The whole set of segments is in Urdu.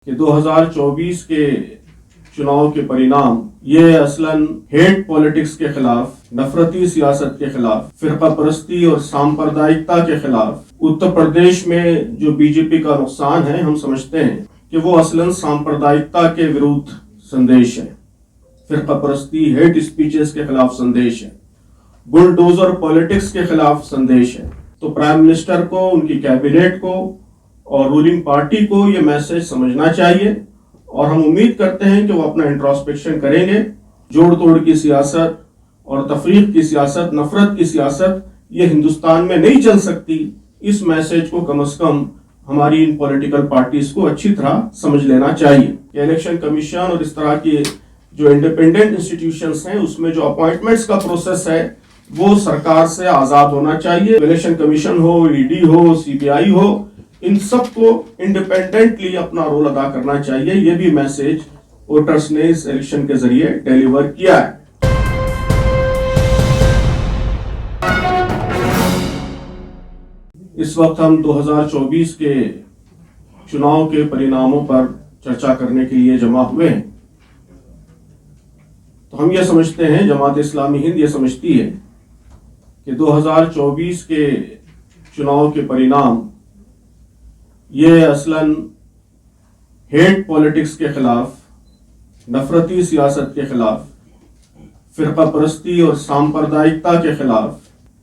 کہ 2024 کے چناؤ کے پرینام یہ اصلاً ہیٹ پالیٹکس کے خلاف، نفرتی سیاست کے خلاف، فرقہ پرستی اور سامپردائکتا کے خلاف اتر پردیش میں جو بی جے پی کا نقصان ہے، ہم سمجھتے ہیں کہ وہ اصلاً سامپردائکتا کے ورودھ سندیش ہے، فرقہ پرستی، ہیٹ اسپیچز کے خلاف سندیش ہے، بلڈوزر پالیٹکس کے خلاف سندیش ہے۔ تو پرائم منسٹر کو، ان کی کیبنٹ کو اور رولنگ پارٹی کو یہ میسج سمجھنا چاہیے، اور ہم امید کرتے ہیں کہ وہ اپنا انٹراسپیکشن کریں گے۔ جوڑ توڑ کی سیاست اور تفریق کی سیاست، نفرت کی سیاست یہ ہندوستان میں نہیں چل سکتی۔ اس میسج کو کم از کم ہماری ان پولیٹیکل پارٹیز کو اچھی طرح سمجھ لینا چاہیے کہ الیکشن کمیشن اور اس طرح کی جو انڈیپینڈنٹ انسٹیٹیوشنز ہیں اس میں جو اپوائنٹمنٹس کا پروسیس ہے وہ سرکار سے آزاد ہونا چاہیے۔ الیکشن کمیشن ہو، ای ڈی ہو، سی بی آئی ہو، ان سب کو انڈیپینڈنٹلی اپنا رول ادا کرنا چاہیے۔ یہ بھی میسج ووٹرز نے اس الیکشن کے ذریعے ڈیلیور کیا ہے۔ اس وقت ہم 2024 کے چناؤ کے پریناموں پر چرچا کرنے کے لیے جمع ہوئے ہیں۔ تو ہم یہ سمجھتے ہیں، جماعت اسلامی ہند یہ سمجھتی ہے کہ 2024 کے چناؤ کے پرینام یہ اصلاً ہیٹ پالیٹکس کے خلاف، نفرتی سیاست کے خلاف، فرقہ پرستی اور سامپردائکتا کے خلاف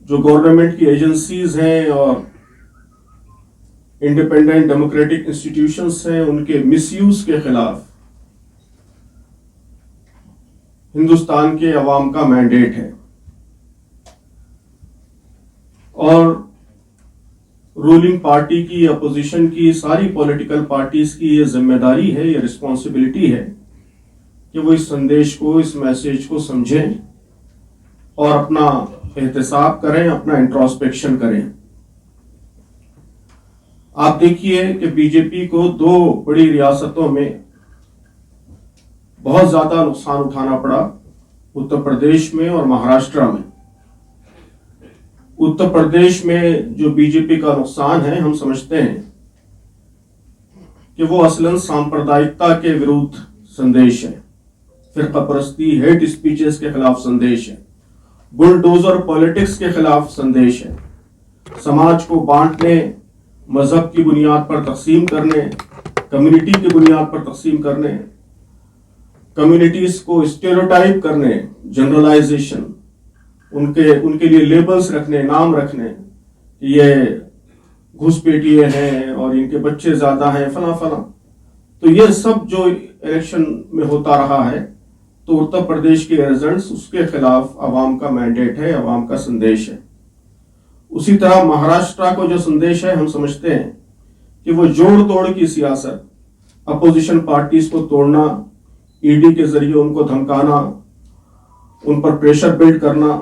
جو گورنمنٹ کی ایجنسیز ہیں اور انڈیپینڈنٹ ڈیموکریٹک انسٹیٹیوشنز ہیں ان کے مس یوز کے خلاف ہندوستان کے عوام کا مینڈیٹ ہے، اور رولنگ پارٹی کی، اپوزیشن کی، ساری پولیٹیکل پارٹیز کی یہ ذمہ داری ہے، یہ رسپانسبلٹی ہے کہ وہ اس سندیش کو، اس میسیج کو سمجھیں اور اپنا احتساب کریں، اپنا انٹراسپیکشن کریں۔ آپ دیکھیے کہ بی جے پی کو 2 بڑی ریاستوں میں بہت زیادہ نقصان اٹھانا پڑا، اتر پردیش میں اور مہاراشٹر میں۔ اتر پردیش میں جو بی جے پی کا نقصان ہے، ہم سمجھتے ہیں کہ وہ اصلاً سامپردائکتا کے ورودھ سندیش ہے، فرقہ پرستی، ہیٹ اسپیچز کے خلاف سندیش ہے، بلڈوزر پالیٹکس کے خلاف سندیش ہے، سماج کو بانٹنے، مذہب کی بنیاد پر تقسیم کرنے، کمیونٹی کی بنیاد پر تقسیم کرنے، کمیونٹیز کو اسٹیریوٹائپ کرنے، جنرلائزیشن، ان کے لیے لیبلز رکھنے، نام رکھنے کہ یہ گھس پیٹیے ہیں اور ان کے بچے زیادہ ہیں، فلاں فلاں۔ تو یہ سب جو الیکشن میں ہوتا رہا ہے، تو اتر پردیش کے ریزلٹس اس کے خلاف عوام کا مینڈیٹ ہے، عوام کا سندیش ہے۔ اسی طرح مہاراشٹر کو جو سندیش ہے، ہم سمجھتے ہیں کہ وہ جوڑ توڑ کی سیاست، اپوزیشن پارٹیز کو توڑنا، ای ڈی کے ذریعے ان کو دھمکانا، ان پر پریشر بلڈ کرنا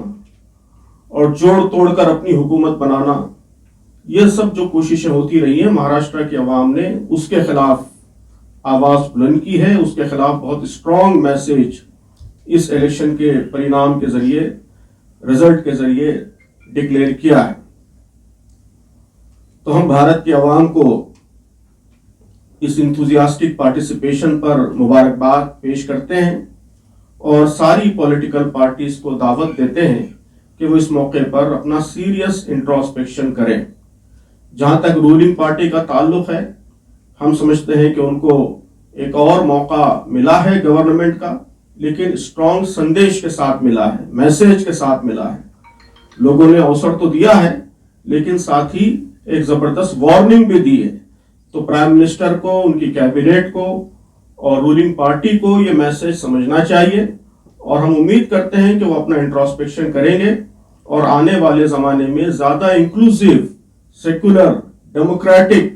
اور جوڑ توڑ کر اپنی حکومت بنانا، یہ سب جو کوششیں ہوتی رہی ہیں، مہاراشٹر کے عوام نے اس کے خلاف آواز بلند کی ہے، اس کے خلاف بہت اسٹرانگ میسیج اس الیکشن کے پرینام کے ذریعے، رزلٹ کے ذریعے ڈکلیئر کیا ہے۔ تو ہم بھارت کے عوام کو اس انتھوزیاسٹک پارٹیسپیشن پر مبارکباد پیش کرتے ہیں اور ساری پولیٹیکل پارٹیز کو دعوت دیتے ہیں کہ وہ اس موقع پر اپنا سیریس انٹراسپیکشن کریں۔ جہاں تک رولنگ پارٹی کا تعلق ہے، ہم سمجھتے ہیں کہ ان کو ایک اور موقع ملا ہے گورنمنٹ کا، لیکن اسٹرانگ سندیش کے ساتھ ملا ہے، میسیج کے ساتھ ملا ہے۔ لوگوں نے اوسر تو دیا ہے، لیکن ساتھ ہی ایک زبردست وارننگ بھی دی ہے۔ تو پرائم منسٹر کو، ان کی کیبنٹ کو اور رولنگ پارٹی کو یہ میسج سمجھنا چاہیے، اور ہم امید کرتے ہیں کہ وہ اپنا انٹراسپیکشن کریں گے اور آنے والے زمانے میں زیادہ انکلوسیو، سیکولر، ڈیموکریٹک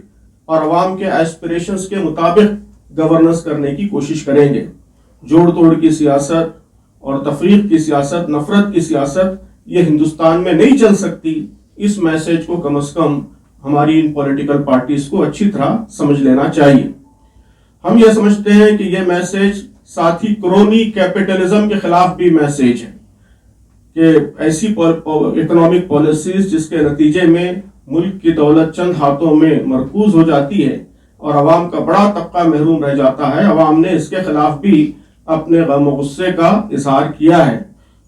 اور عوام کے ایسپریشنز کے مطابق گورننس کرنے کی کوشش کریں گے۔ جوڑ توڑ کی سیاست اور تفریق کی سیاست، نفرت کی سیاست یہ ہندوستان میں نہیں چل سکتی۔ اس میسج کو کم از کم ہماری ان پولیٹیکل پارٹیز کو اچھی طرح سمجھ لینا چاہیے۔ ہم یہ سمجھتے ہیں کہ یہ میسج ساتھ ہی کرونی کیپٹلزم کے خلاف بھی میسج ہے کہ ایسی اکنامک پالیسیز جس کے نتیجے میں ملک کی دولت چند ہاتھوں میں مرکوز ہو جاتی ہے، اور عوام کا بڑا طبقہ محروم رہ جاتا ہے. عوام نے اس کے خلاف بھی اپنے غم و غصے کا اظہار کیا ہے.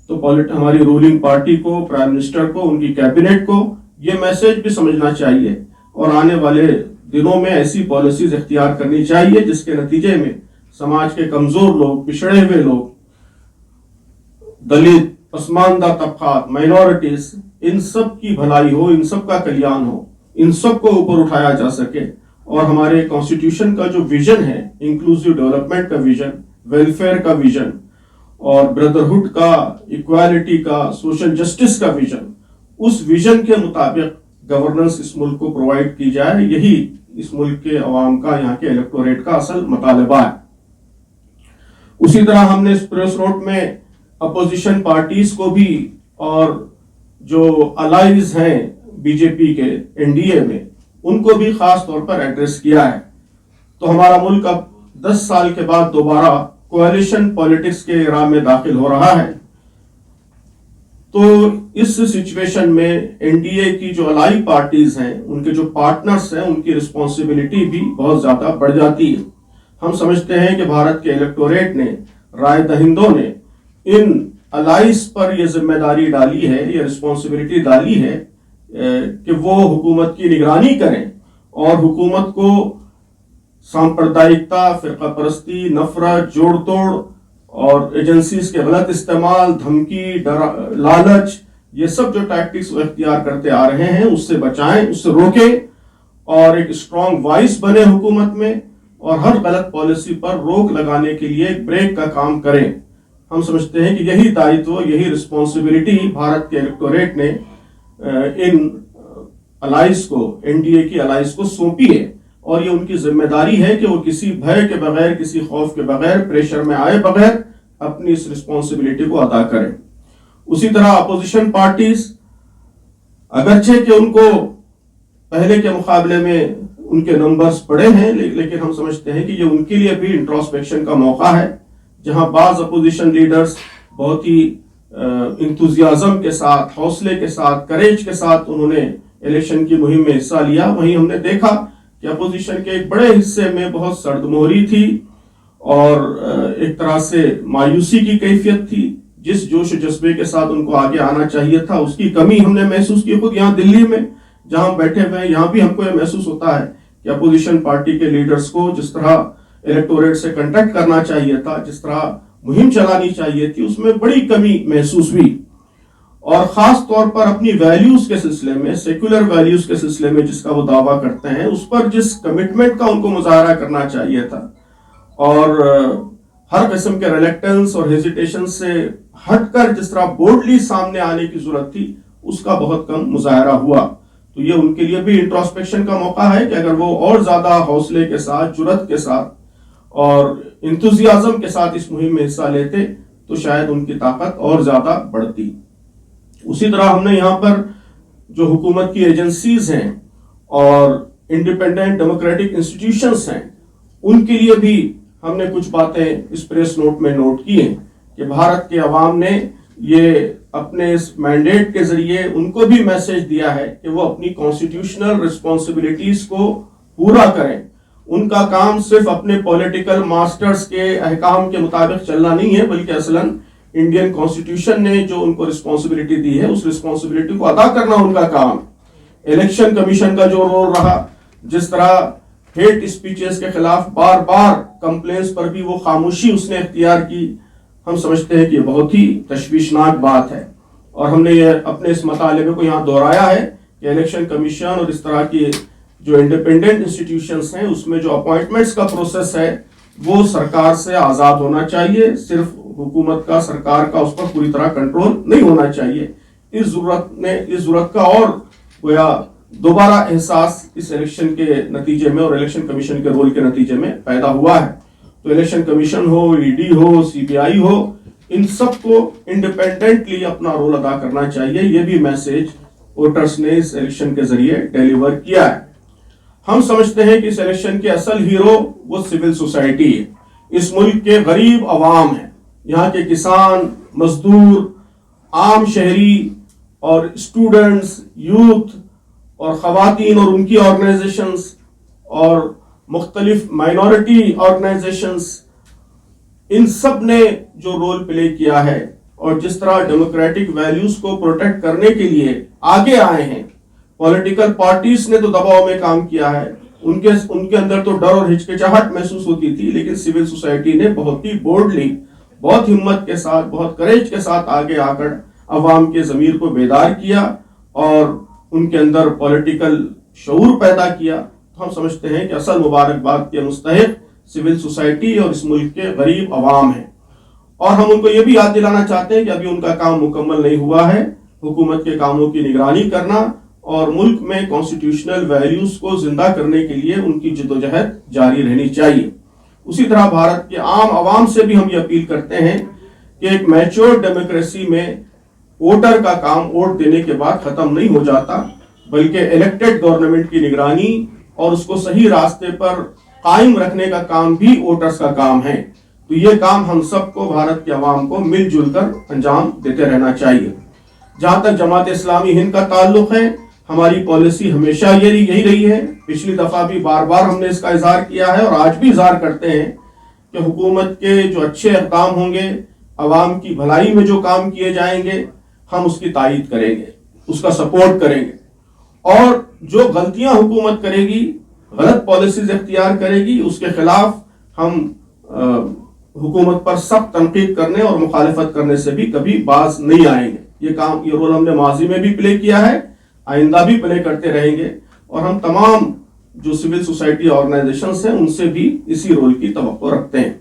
تو ہماری رولنگ پارٹی کو، پرائم منسٹر کو، ان کی کیبنٹ کو یہ میسج بھی سمجھنا چاہیے اور آنے والے دنوں میں ایسی پالیسیز اختیار کرنی چاہیے جس کے نتیجے میں سماج کے کمزور لوگ، پچھڑے ہوئے لوگ، دلت، پسماندہ طبقات، مائنورٹیز، ان سب کی بھلائی ہو، ان سب کا کلیان ہو، ان سب کو اوپر اٹھایا جا سکے. اور ہمارے کانسٹیٹیوشن کا جو ویژن ہے، انکلوسیو ڈیولپمنٹ کا ویژن، ویلفیئر کا ویژن اور بردرہڈ کا، ایکوالٹی کا، سوشل جسٹس کا ویژن، اس ویژن کے مطابق گورننس اس ملک کو پرووائڈ کی جائے. یہی اس ملک کے عوام کا، یہاں کے الیکٹوریٹ کا اصل مطالبہ ہے. اسی طرح ہم نے اس پریس نوٹ میں اپوزیشن پارٹیز کو بھی اور جو الائز ہیں بی جے پی کے این ڈی اے میں، ان کو بھی خاص طور پر ایڈریس کیا ہے. تو ہمارا ملک اب 10 سال کے بعد دوبارہ کوalition پالیٹکس کے راہ میں داخل ہو رہا ہے. تو اس سچویشن میں این ڈی اے کی جو الائی پارٹیز ہیں، ان کے جو پارٹنرز ہیں، ان کی رسپانسبلٹی بھی بہت زیادہ بڑھ جاتی ہے. ہم سمجھتے ہیں کہ بھارت کے الیکٹوریٹ نے، رائے دہندوں نے ان الائز پر یہ ذمہ داری ڈالی ہے، یہ رسپانسبلٹی ڈالی ہے کہ وہ حکومت کی نگرانی کریں اور حکومت کو سامپردائکتا، فرقہ پرستی، نفرت، جوڑ توڑ اور ایجنسیز کے غلط استعمال، دھمکی، لالچ، یہ سب جو ٹیکٹکس وہ اختیار کرتے آ رہے ہیں، اس سے بچائیں، اس سے روکیں اور ایک اسٹرانگ وائس بنے حکومت میں اور ہر غلط پالیسی پر روک لگانے کے لیے ایک بریک کا کام کریں. ہم سمجھتے ہیں کہ یہی دائتو، یہی رسپانسبلٹی بھارت کے الیکٹوریٹ نے ان الائز کو، این ڈی اے کی الائز کو سونپی ہے اور یہ ان کی ذمہ داری ہے کہ وہ کسی بھے کے بغیر، کسی خوف کے بغیر، پریشر میں آئے بغیر اپنی اس رسپانسبلٹی کو ادا کریں. اسی طرح اپوزیشن پارٹیز، اگرچہ کہ ان کو پہلے کے مقابلے میں ان کے نمبرز بڑے ہیں، لیکن ہم سمجھتے ہیں کہ یہ ان کے لیے بھی انٹروسپیکشن کا موقع ہے، جہاں بعض اپوزیشن لیڈرز بہت ہی انتھوزیازم کے ساتھ، حوصلے کے ساتھ، کریج کے ساتھ انہوں نے الیکشن کی مہم میں حصہ لیا. وہیں ہم نے دیکھا کہ اپوزیشن کے ایک بڑے حصے میں بہت سرد مہری تھی اور ایک طرح سے مایوسی کی کیفیت تھی. جس جوش و جذبے کے ساتھ ان کو آگے آنا چاہیے تھا، اس کی کمی ہم نے محسوس کی. خود یہاں دلی میں جہاں بیٹھے ہوئے ہیں، یہاں بھی ہم کو یہ محسوس ہوتا ہے کہ اپوزیشن پارٹی کے لیڈرز کو جس طرح الیکٹوریٹ سے کنٹیکٹ کرنا چاہیے تھا، جس طرح مہم چلانی چاہیے تھی، اس میں بڑی کمی محسوس ہوئی. اور خاص طور پر اپنی ویلیوز کے سلسلے میں، سیکولر ویلیوز کے سلسلے میں جس کا وہ دعویٰ کرتے ہیں، اس پر جس کمٹمنٹ کا ان کو مظاہرہ کرنا چاہیے تھا اور ہر قسم کے ریلیکٹنس اور ہیزیٹیشن سے ہٹ کر جس طرح بولڈلی سامنے آنے کی ضرورت تھی، اس کا بہت کم مظاہرہ ہوا. تو یہ ان کے لیے بھی انٹروسپیکشن کا موقع ہے کہ اگر وہ اور زیادہ حوصلے کے ساتھ، جرأت کے ساتھ اور انتھوزیازم کے ساتھ اس مہم میں حصہ لیتے تو شاید ان کی طاقت اور زیادہ بڑھتی. اسی طرح ہم نے یہاں پر جو حکومت کی ایجنسیز ہیں اور انڈیپینڈنٹ ڈیموکریٹک انسٹیٹیوشنز ہیں، ان کے لیے بھی ہم نے کچھ باتیں اس پریس نوٹ میں نوٹ کی ہیں کہ بھارت کے عوام نے یہ اپنے اس مینڈیٹ کے ذریعے ان کو بھی میسج دیا ہے کہ وہ اپنی کانسٹیٹیوشنل رسپانسبلٹیز کو پورا کریں. ان کا کام صرف اپنے پولیٹیکل ماسٹرز کے احکام کے مطابق چلنا نہیں ہے، بلکہ اصلاً انڈین کانسٹیٹیوشن نے جو ان کو رسپانسبلٹی دی ہے، اس رسپانسبلٹی کو ادا کرنا ان کا کام. الیکشن کمیشن کا جو رول رہا، جس طرح ہیٹ اسپیچز کے خلاف بار بار کمپلینس پر بھی وہ خاموشی اس نے اختیار کی، ہم سمجھتے ہیں کہ یہ بہت ہی تشویشناک بات ہے. اور ہم نے یہ اپنے اس مطالبے کو یہاں دہرایا ہے کہ الیکشن کمیشن اور اس طرح کی جو انڈیپینڈنٹ انسٹیٹیوشنز ہیں، اس میں جو اپوائنٹمنٹس کا پروسیس ہے وہ سرکار سے آزاد ہونا چاہیے. صرف حکومت کا، سرکار کا اس پر پوری طرح کنٹرول نہیں ہونا چاہیے. اس ضرورت کا اور گویا دوبارہ احساس اس الیکشن کے نتیجے میں اور الیکشن کمیشن کے رول کے نتیجے میں پیدا ہوا ہے. تو الیکشن کمیشن ہو، ای ڈی ہو، سی بی آئی ہو، ان سب کو انڈیپینڈنٹلی اپنا رول ادا کرنا چاہیے. یہ بھی میسج ووٹرز نے اس الیکشن کے ذریعے ڈیلیور کیا ہے. ہم سمجھتے ہیں کہ اس الیکشن کے اصل ہیرو وہ سول سوسائٹی ہے. اس ملک کے غریب عوام ہیں، یہاں کے کسان، مزدور، عام شہری اور اسٹوڈنٹس، یوتھ اور خواتین اور ان کی آرگنائزیشنز اور مختلف مائنورٹی آرگنائزیشنز، ان سب نے جو رول پلے کیا ہے اور جس طرح ڈیموکریٹک ویلیوز کو پروٹیکٹ کرنے کے لیے آگے آئے ہیں. پولیٹیکل پارٹیز نے تو دباؤ میں کام کیا ہے، ان کے اندر تو ڈر اور ہچکچاہٹ محسوس ہوتی تھی، لیکن سول سوسائٹی نے بہت ہی بورڈلی، بہت ہمت کے ساتھ، بہت کریج کے ساتھ آگے آ کر عوام کے ضمیر کو بیدار کیا اور ان کے اندر پولیٹیکل شعور پیدا کیا. تو ہم سمجھتے ہیں کہ اصل مبارکباد کے مستحق سول سوسائٹی اور اس ملک کے غریب عوام ہیں. اور ہم ان کو یہ بھی یاد دلانا چاہتے ہیں کہ ابھی ان کا کام مکمل نہیں ہوا ہے. حکومت کے کاموں کی نگرانی کرنا اور ملک میں کانسٹیٹیوشنل ویلیوز کو زندہ کرنے کے لیے ان کی جدوجہد جاری رہنی چاہیے. اسی طرح بھارت کے عام عوام سے بھی ہم یہ اپیل کرتے ہیں کہ ایک میچور ڈیموکریسی میں ووٹر کا کام ووٹ دینے کے بعد ختم نہیں ہو جاتا، بلکہ الیکٹڈ گورنمنٹ کی نگرانی اور اس کو صحیح راستے پر قائم رکھنے کا کام بھی ووٹرز کا کام ہے. تو یہ کام ہم سب کو، بھارت کے عوام کو مل جل کر انجام دیتے رہنا چاہیے. جہاں تک جماعت اسلامی ہند کا تعلق ہے، ہماری پالیسی ہمیشہ یہی رہی ہے. پچھلی دفعہ بھی بار بار ہم نے اس کا اظہار کیا ہے اور آج بھی اظہار کرتے ہیں کہ حکومت کے جو اچھے اقدام ہوں گے، عوام کی بھلائی میں جو کام کیے جائیں گے، ہم اس کی تائید کریں گے، اس کا سپورٹ کریں گے. اور جو غلطیاں حکومت کرے گی، غلط پالیسیز اختیار کرے گی، اس کے خلاف ہم حکومت پر سخت تنقید کرنے اور مخالفت کرنے سے بھی کبھی باز نہیں آئیں گے. یہ رول ہم نے ماضی میں بھی پلے کیا ہے، آئندہ بھی پلے کرتے رہیں گے. اور ہم تمام جو سول سوسائٹی آرگنائزیشنز ہیں ان سے بھی اسی رول کی توقع رکھتے ہیں.